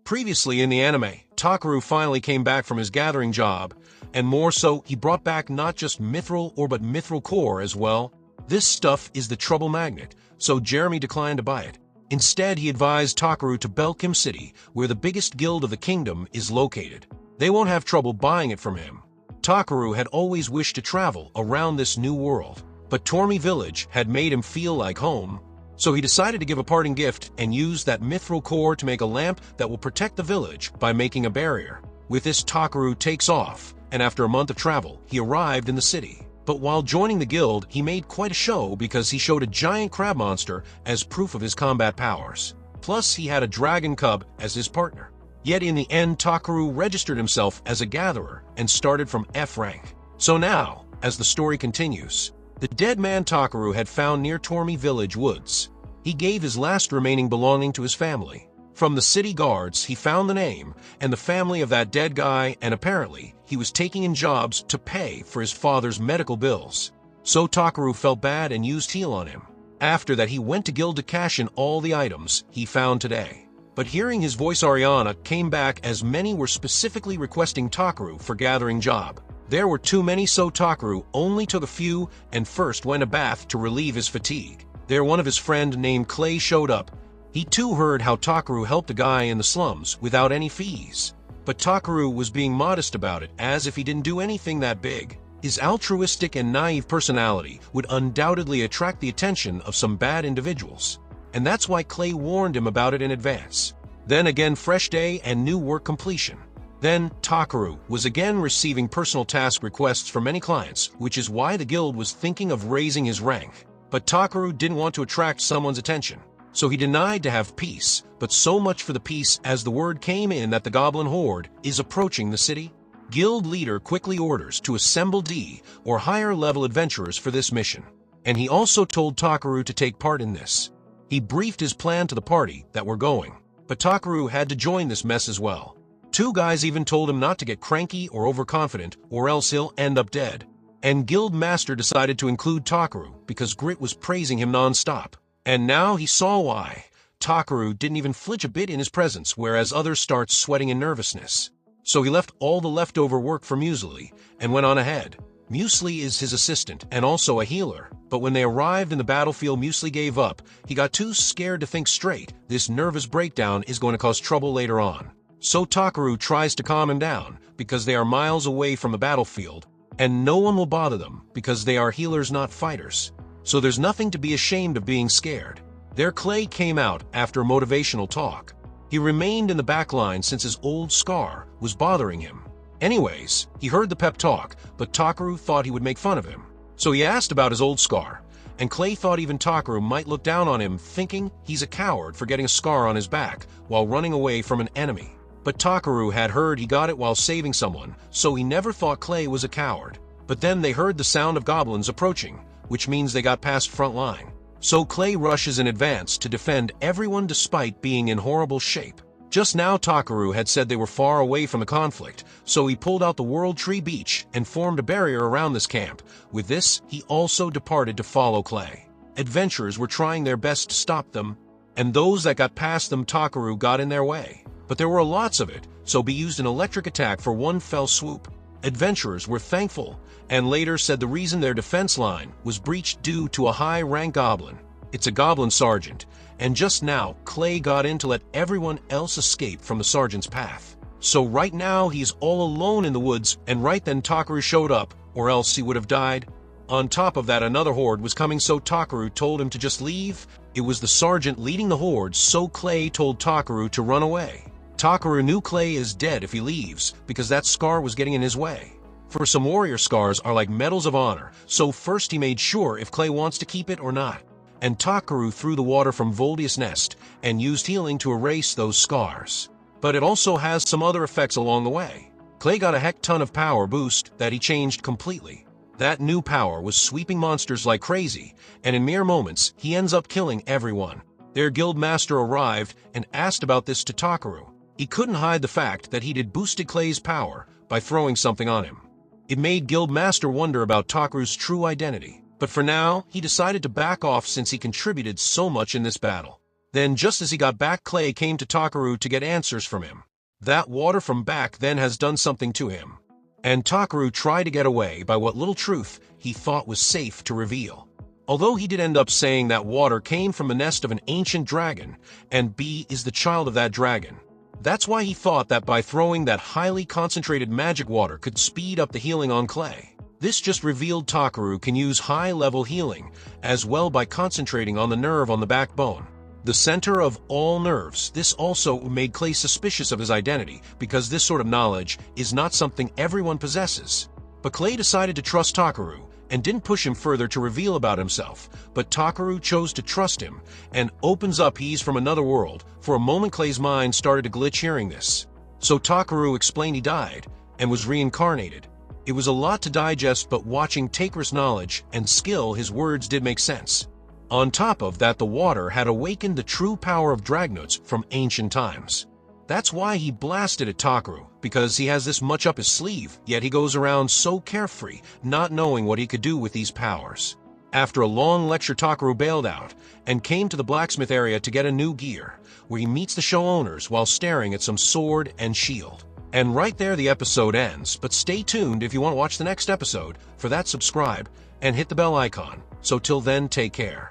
Previously in the anime, Takeru finally came back from his gathering job, and more so, he brought back not just mithril but mithril core as well. This stuff is the trouble magnet, so Jeremy declined to buy it. Instead, he advised Takeru to Belkim City, where the biggest guild of the kingdom is located. They won't have trouble buying it from him. Takeru had always wished to travel around this new world, but Tormi Village had made him feel like home, so he decided to give a parting gift and use that mithril core to make a lamp that will protect the village by making a barrier. With this, Takeru takes off, and after a month of travel, he arrived in the city. But while joining the guild, he made quite a show because he showed a giant crab monster as proof of his combat powers. Plus, he had a dragon cub as his partner. Yet in the end, Takeru registered himself as a gatherer and started from F rank. So now, as the story continues, the dead man Takeru had found near Tormi Village Woods. He gave his last remaining belonging to his family. From the city guards, he found the name and the family of that dead guy, and apparently, he was taking in jobs to pay for his father's medical bills. So Takeru felt bad and used heal on him. After that, he went to guild to cash in all the items he found today. But hearing his voice, Ariana came back, as many were specifically requesting Takeru for gathering job. There were too many, so Takeru only took a few and first went a bath to relieve his fatigue. There one of his friend named Clay showed up. He too heard how Takeru helped a guy in the slums without any fees. But Takeru was being modest about it, as if he didn't do anything that big. His altruistic and naive personality would undoubtedly attract the attention of some bad individuals. And that's why Clay warned him about it in advance. Then again, fresh day and new work completion. Then, Takeru was again receiving personal task requests from many clients, which is why the guild was thinking of raising his rank. But Takeru didn't want to attract someone's attention, so he denied to have peace. But so much for the peace, as the word came in that the goblin horde is approaching the city. Guild leader quickly orders to assemble D or higher level adventurers for this mission, and he also told Takeru to take part in this. He briefed his plan to the party that were going, but Takeru had to join this mess as well. Two guys even told him not to get cranky or overconfident, or else he'll end up dead. And Guild Master decided to include Takeru because Grit was praising him non-stop. And now he saw why. Takeru didn't even flinch a bit in his presence, whereas others start sweating in nervousness. So he left all the leftover work for Muesli and went on ahead. Muesli is his assistant and also a healer, but when they arrived in the battlefield, Muesli gave up. He got too scared to think straight. This nervous breakdown is going to cause trouble later on. So Takeru tries to calm him down because they are miles away from the battlefield, and no one will bother them because they are healers, not fighters. So there's nothing to be ashamed of being scared. Their Clay came out after a motivational talk. He remained in the back line since his old scar was bothering him. Anyways, he heard the pep talk, but Takeru thought he would make fun of him. So he asked about his old scar, and Clay thought even Takeru might look down on him, thinking he's a coward for getting a scar on his back while running away from an enemy. But Takeru had heard he got it while saving someone, so he never thought Clay was a coward. But then they heard the sound of goblins approaching, which means they got past front line. So Clay rushes in advance to defend everyone despite being in horrible shape. Just now Takeru had said they were far away from the conflict, so he pulled out the World Tree Beach and formed a barrier around this camp. With this, he also departed to follow Clay. Adventurers were trying their best to stop them, and those that got past them, Takeru got in their way. But there were lots of it, so he used an electric attack for one fell swoop. Adventurers were thankful, and later said the reason their defense line was breached due to a high-rank goblin. It's a goblin sergeant, and just now, Clay got in to let everyone else escape from the sergeant's path. So right now, he's all alone in the woods, and right then Takeru showed up, or else he would have died. On top of that, another horde was coming, so Takeru told him to just leave. It was the sergeant leading the horde, so Clay told Takeru to run away. Takeru knew Clay is dead if he leaves, because that scar was getting in his way. For some warrior scars are like medals of honor, so first he made sure if Clay wants to keep it or not. And Takeru threw the water from Voldius' nest and used healing to erase those scars. But it also has some other effects along the way. Clay got a heck ton of power boost that he changed completely. That new power was sweeping monsters like crazy, and in mere moments, he ends up killing everyone. Their guild master arrived and asked about this to Takeru. He couldn't hide the fact that he did boosted Clay's power by throwing something on him. It made Guild Master wonder about Takeru's true identity, but for now, he decided to back off since he contributed so much in this battle. Then just as he got back, Clay came to Takeru to get answers from him. That water from back then has done something to him. And Takeru tried to get away by what little truth he thought was safe to reveal. Although he did end up saying that water came from the nest of an ancient dragon, and B is the child of that dragon. That's why he thought that by throwing that highly concentrated magic water could speed up the healing on Clay. This just revealed Takeru can use high-level healing as well by concentrating on the nerve on the backbone, the center of all nerves. This also made Clay suspicious of his identity, because this sort of knowledge is not something everyone possesses. But Clay decided to trust Takeru and didn't push him further to reveal about himself, but Takeru chose to trust him and opens up he's from another world. For a moment Clay's mind started to glitch hearing this. So Takeru explained he died and was reincarnated. It was a lot to digest, but watching Takeru's knowledge and skill, his words did make sense. On top of that, the water had awakened the true power of Dragnots from ancient times. That's why he blasted at Takeru, because he has this much up his sleeve, yet he goes around so carefree, not knowing what he could do with these powers. After a long lecture, Takeru bailed out and came to the blacksmith area to get a new gear, where he meets the show owners while staring at some sword and shield. And right there the episode ends, but stay tuned if you want to watch the next episode. For that, subscribe and hit the bell icon. So till then, take care.